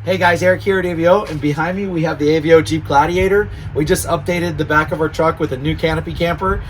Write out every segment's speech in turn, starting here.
Hey guys, Eric here at AVO, and behind me we have the AVO Jeep Gladiator. We just updated the back of our truck with a new Canopy camper.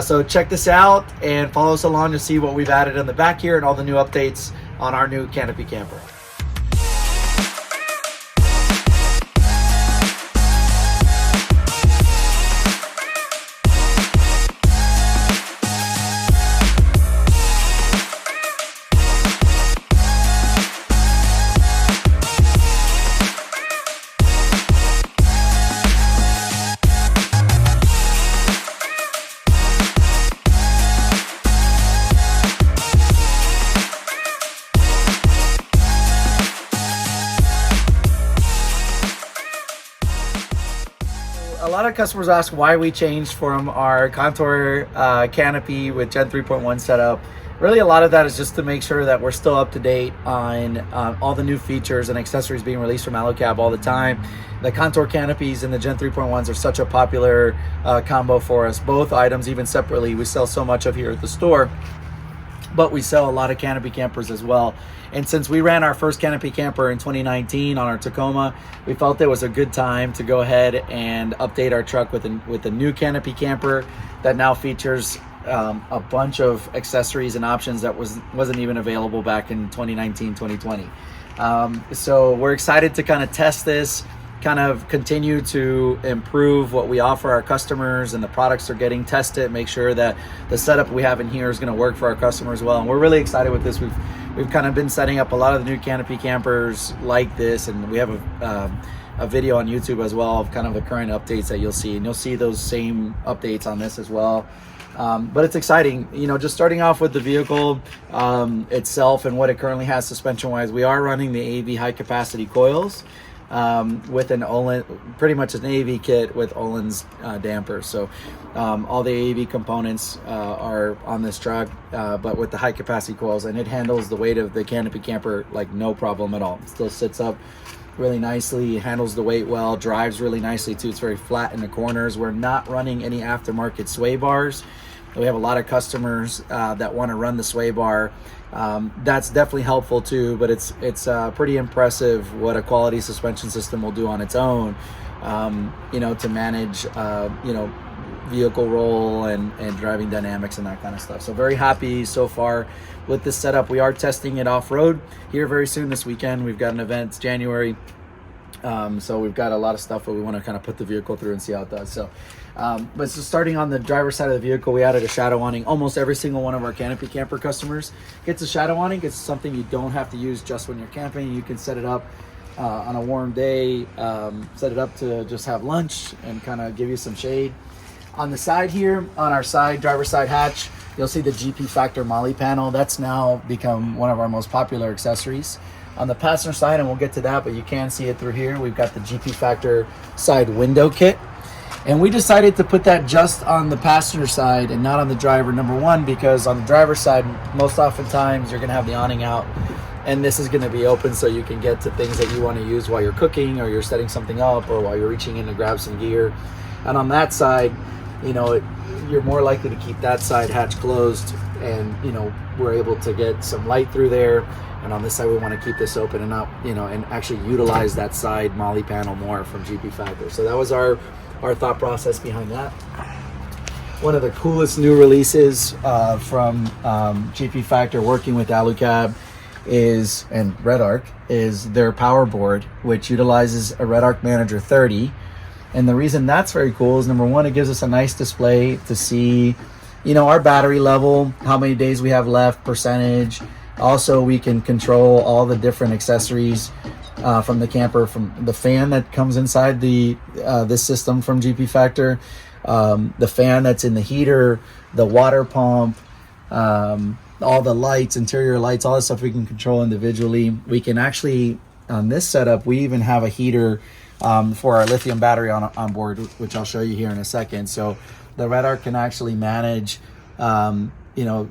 So check this out and follow us along to see what we've added in the back here and all the new updates on our new Canopy camper. A lot of customers ask why we changed from our Contour Canopy with Gen 3.1 setup. Really, a lot of that is just to make sure that we're still up to date on all the new features and accessories being released from Alu-Cab all the time. The Contour Canopies and the Gen 3.1s are such a popular combo for us. Both items, even separately, we sell so much of here at the store, but we sell a lot of Canopy campers as well. And since we ran our first Canopy camper in 2019 on our Tacoma, we felt it was a good time to go ahead and update our truck with a new Canopy camper that now features a bunch of accessories and options that wasn't even available back in 2019, 2020. So we're excited to kind of test this, kind of continue to improve what we offer our customers, and the products are getting tested, make sure that the setup we have in here is going to work for our customers well. And we're really excited with this. We've kind of been setting up a lot of the new Canopy campers like this, and we have a video on YouTube as well of kind of the current updates that you'll see, and you'll see those same updates on this as well. But it's exciting, you know, just starting off with the vehicle itself and what it currently has suspension wise. We are running the AV high capacity coils with an Olin, pretty much an AV kit with Olin's dampers. So all the AV components are on this truck, but with the high capacity coils, and it handles the weight of the Canopy camper like no problem at all. It still sits up really nicely, handles the weight well, drives really nicely too. It's very flat in the corners. We're not running any aftermarket sway bars. We have a lot of customers that want to run the sway bar. That's definitely helpful too, but it's pretty impressive what a quality suspension system will do on its own, you know, to manage, you know, vehicle roll and driving dynamics and that kind of stuff. So very happy so far with this setup. We are testing it off-road here very soon this weekend. We've got an event, it's January. So we've got a lot of stuff that we want to kind of put the vehicle through and see how it does. So, but so starting on the driver's side of the vehicle, we added a shadow awning. Almost every single one of our Canopy camper customers gets a shadow awning. It's something you don't have to use just when you're camping. You can set it up on a warm day, set it up to just have lunch and kind of give you some shade. On the side here, on our side, driver's side hatch, you'll see the GP Factor Molly panel. That's now become one of our most popular accessories. On the passenger side, and we'll get to that, but you can see it through here, we've got the GP Factor side window kit. And we decided to put that just on the passenger side and not on the driver. Number one, because on the driver's side, most oftentimes you're gonna have the awning out, and this is gonna be open so you can get to things that you wanna use while you're cooking, or you're setting something up, or while you're reaching in to grab some gear. And on that side, you know, you're more likely to keep that side hatch closed, and, you know, we're able to get some light through there. And on this side, we want to keep this open and not, you know, and actually utilize that side Molly panel more from GP Factor. So that was our thought process behind that. One of the coolest new releases from GP Factor working with Alu-Cab is, and Red Arc, is their power board, which utilizes a Red Arc Manager 30. And the reason that's very cool is, number one, it gives us a nice display to see, you know, our battery level, how many days we have left, percentage. Also, we can control all the different accessories from the camper, from the fan that comes inside this system from GP Factor, the fan that's in the heater, the water pump, all the lights, interior lights, all the stuff we can control individually. We can actually, on this setup, we even have a heater for our lithium battery on board, which I'll show you here in a second. So the Red Arc can actually manage, you know,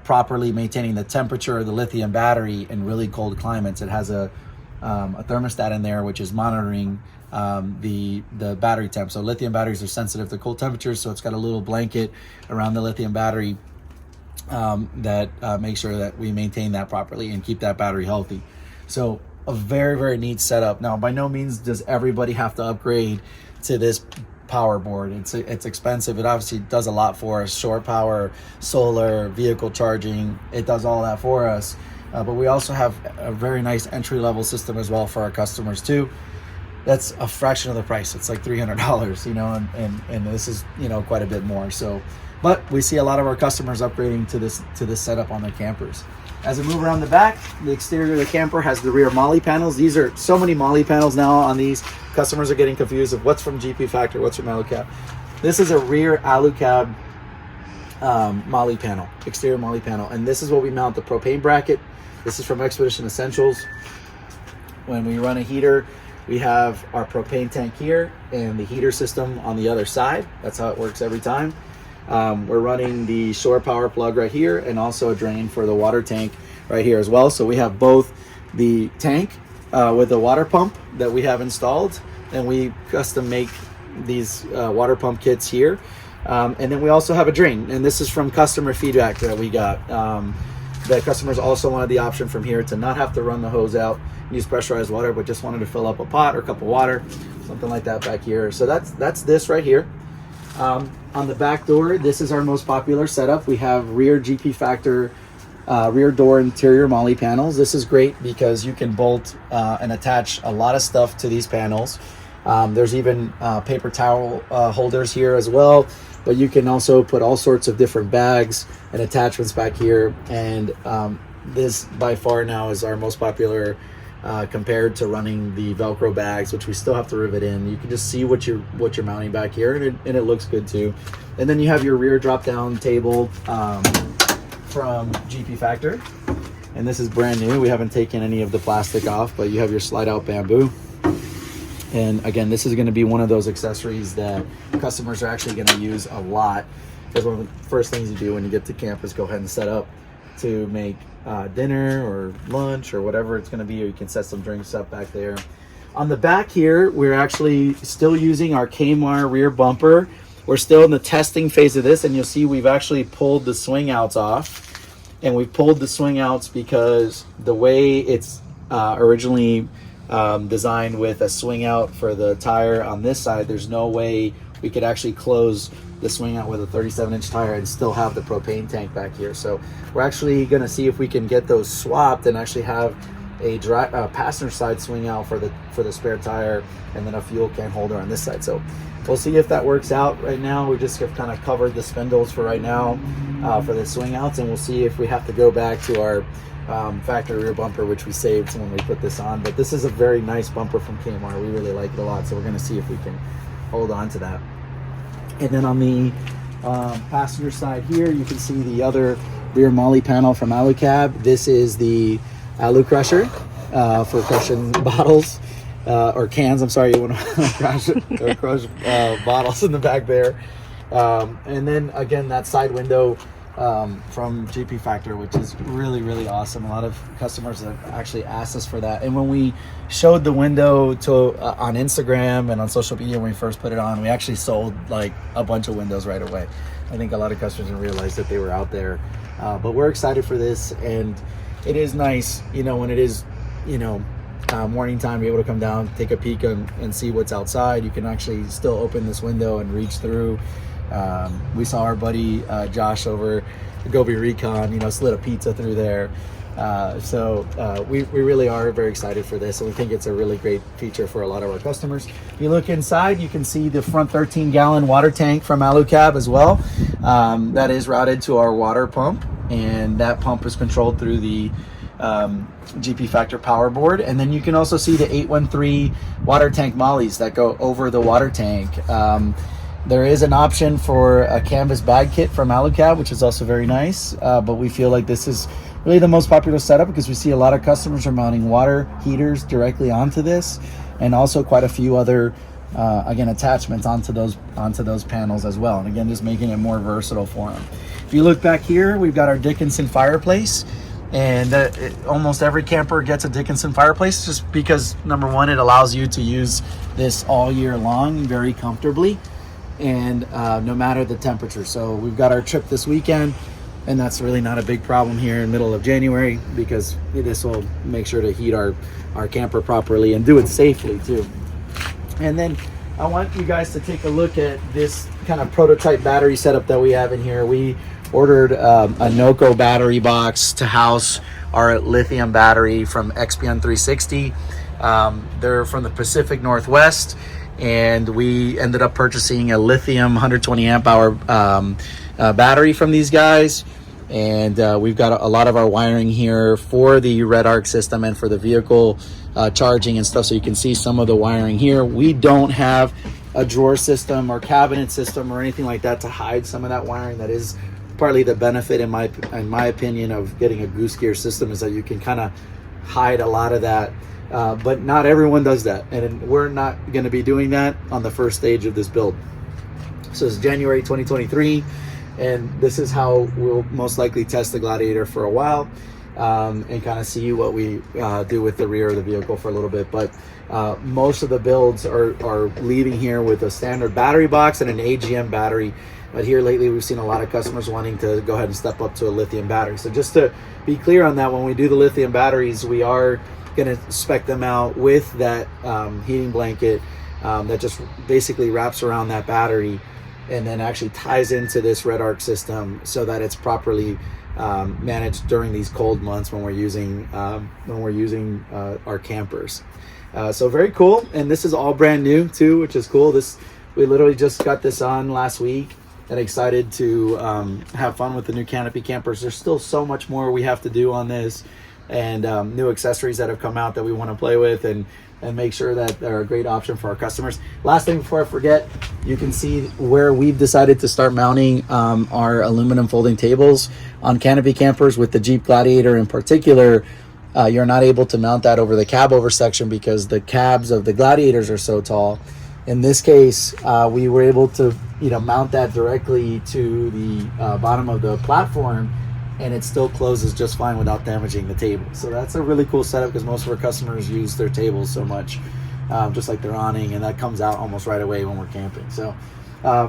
properly maintaining the temperature of the lithium battery in really cold climates. It has a thermostat in there which is monitoring the battery temp. So lithium batteries are sensitive to cold temperatures, so it's got a little blanket around the lithium battery that makes sure that we maintain that properly and keep that battery healthy. So a very, very neat setup. Now, by no means does everybody have to upgrade to this power board. It's expensive. It obviously does a lot for us: shore power, solar, vehicle charging. It does all that for us. But we also have a very nice entry-level system as well for our customers too. That's a fraction of the price. It's like $300, you know, and this is, you know, quite a bit more. So, but we see a lot of our customers upgrading to this setup on their campers. As we move around the back, the exterior of the camper has the rear MOLLE panels. These are so many MOLLE panels now on these. Customers are getting confused of what's from GP Factory, what's from Alu-Cab. This is a rear Alu-Cab MOLLE panel, exterior MOLLE panel, and this is what we mount the propane bracket. This is from Expedition Essentials. When we run a heater, we have our propane tank here and the heater system on the other side. That's how it works every time. We're running the shore power plug right here and also a drain for the water tank right here as well. So we have both the tank with the water pump that we have installed, and we custom make these water pump kits here. And then we also have a drain, and this is from customer feedback that we got. The customers also wanted the option from here to not have to run the hose out, use pressurized water, but just wanted to fill up a pot or a cup of water, something like that back here. So that's this right here. On the back door, this is our most popular setup. We have rear GP Factor rear door interior MOLLE panels. This is great because you can bolt and attach a lot of stuff to these panels. There's even paper towel holders here as well, but you can also put all sorts of different bags and attachments back here. And this by far now is our most popular compared to running the Velcro bags, which we still have to rivet in. You can just see what you're mounting back here, and it looks good too. And then you have your rear drop down table from GP Factor, and this is brand new. We haven't taken any of the plastic off, but you have your slide out bamboo. And again, this is going to be one of those accessories that customers are actually going to use a lot, because one of the first things you do when you get to camp is go ahead and set up to make dinner or lunch or whatever it's going to be, or you can set some drinks up back there. On the back here, we're actually still using our Kmart rear bumper. We're still in the testing phase of this, and you'll see we've actually pulled the swing outs off. And we've pulled the swing outs because the way it's originally designed with a swing out for the tire on this side, there's no way we could actually close the swing out with a 37-inch tire and still have the propane tank back here. So we're actually going to see if we can get those swapped and actually have a passenger side swing out for the spare tire, and then a fuel can holder on this side. So we'll see if that works out. Right now we just have kind of covered the spindles for right now for the swing outs, and we'll see if we have to go back to our factory rear bumper, which we saved when we put this on. But this is a very nice bumper from Kmart. We really like it a lot, so we're going to see if we can hold on to that. And then on the passenger side here, you can see the other rear MOLLE panel from Alu-Cab. This is the Alu crusher for crushing bottles or cans. I'm sorry, you want to crush bottles in the back there. And then again, that side window from GP Factor, which is really, really awesome. A lot of customers have actually asked us for that. And when we showed the window to on Instagram and on social media when we first put it on, we actually sold like a bunch of windows right away. I think a lot of customers didn't realize that they were out there. But we're excited for this, and it is nice, you know, when it is, you know, morning time, be able to come down, take a peek and see what's outside. You can actually still open this window and reach through. We saw our buddy Josh over the Gobi Recon, you know, slid a pizza through there. So we really are very excited for this, and we think it's a really great feature for a lot of our customers. If you look inside, you can see the front 13-gallon water tank from Alu-Cab as well. That is routed to our water pump, and that pump is controlled through the GP Factor power board. And then you can also see the 813 water tank mollies that go over the water tank. There is an option for a canvas bag kit from Alu-Cab, which is also very nice, but we feel like this is really the most popular setup because we see a lot of customers are mounting water heaters directly onto this, and also quite a few other again attachments onto those panels as well, and again just making it more versatile for them. If you look back here, we've got our Dickinson fireplace, and almost every camper gets a Dickinson fireplace just because, number one, it allows you to use this all year long very comfortably, and no matter the temperature. So we've got our trip this weekend. and that's really not a big problem here in the middle of January, because this will make sure to heat our camper properly and do it safely too. And then I want you guys to take a look at this kind of prototype battery setup that we have in here. We ordered a NOCO battery box to house our lithium battery from XPN 360. They're from the Pacific Northwest, and we ended up purchasing a lithium 120 amp hour battery from these guys. And we've got a lot of our wiring here for the Red Arc system and for the vehicle charging and stuff, so you can see some of the wiring here. We don't have a drawer system or cabinet system or anything like that to hide some of that wiring. That is partly the benefit, in my opinion, of getting a goose gear system, is that you can kind of hide a lot of that. But not everyone does that, and we're not going to be doing that on the first stage of this build. So it's January 2023, and this is how we'll most likely test the Gladiator for a while, and kind of see what we do with the rear of the vehicle for a little bit. But most of the builds are leaving here with a standard battery box and an AGM battery. But here lately, we've seen a lot of customers wanting to go ahead and step up to a lithium battery. So just to be clear on that, when we do the lithium batteries, we are going to spec them out with that heating blanket that just basically wraps around that battery and then actually ties into this Red Arc system, so that it's properly managed during these cold months when we're using our campers. So very cool, and this is all brand new too, which is cool. We literally just got this on last week, and excited to have fun with the new Canopy Campers. There's still so much more we have to do on this, and new accessories that have come out that we want to play with and make sure that they're a great option for our customers. Last thing before I forget, you can see where we've decided to start mounting our aluminum folding tables on Canopy Campers. With the Jeep Gladiator in particular, you're not able to mount that over the cab over section because the cabs of the Gladiators are so tall. In this case, we were able to mount that directly to the bottom of the platform, and it still closes just fine without damaging the table. So that's a really cool setup, because most of our customers use their tables so much, just like their awning, and that comes out almost right away when we're camping. So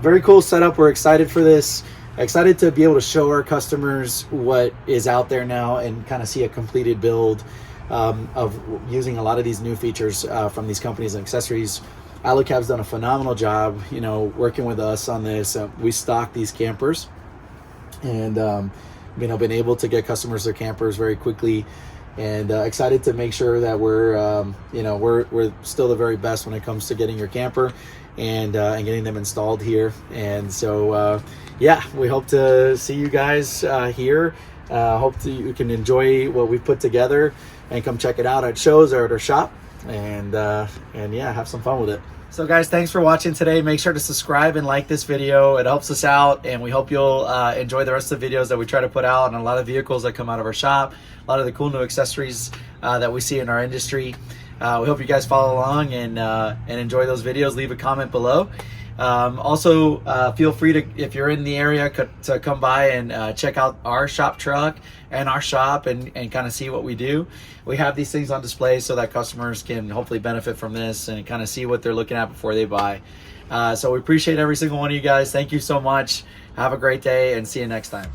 very cool setup. We're excited for this. Excited to be able to show our customers what is out there now and kind of see a completed build of using a lot of these new features from these companies and accessories. Alu-Cab's done a phenomenal job, working with us on this. We stock these campers, and been able to get customers their campers very quickly, and excited to make sure that we're still the very best when it comes to getting your camper and getting them installed here. And so yeah, we hope to see you guys here. Hope that you can enjoy what we've put together and come check it out at shows or at our shop, and yeah, have some fun with it. So guys, thanks for watching today. Make sure to subscribe and like this video. It helps us out, and we hope you'll enjoy the rest of the videos that we try to put out on a lot of vehicles that come out of our shop, a lot of the cool new accessories that we see in our industry. We hope you guys follow along and enjoy those videos. Leave a comment below. Also, feel free to, if you're in the area, to come by and check out our shop truck and our shop and kind of see what we do. We have these things on display so that customers can hopefully benefit from this and kind of see what they're looking at before they buy. So we appreciate every single one of you guys. Thank you so much. Have a great day, and see you next time.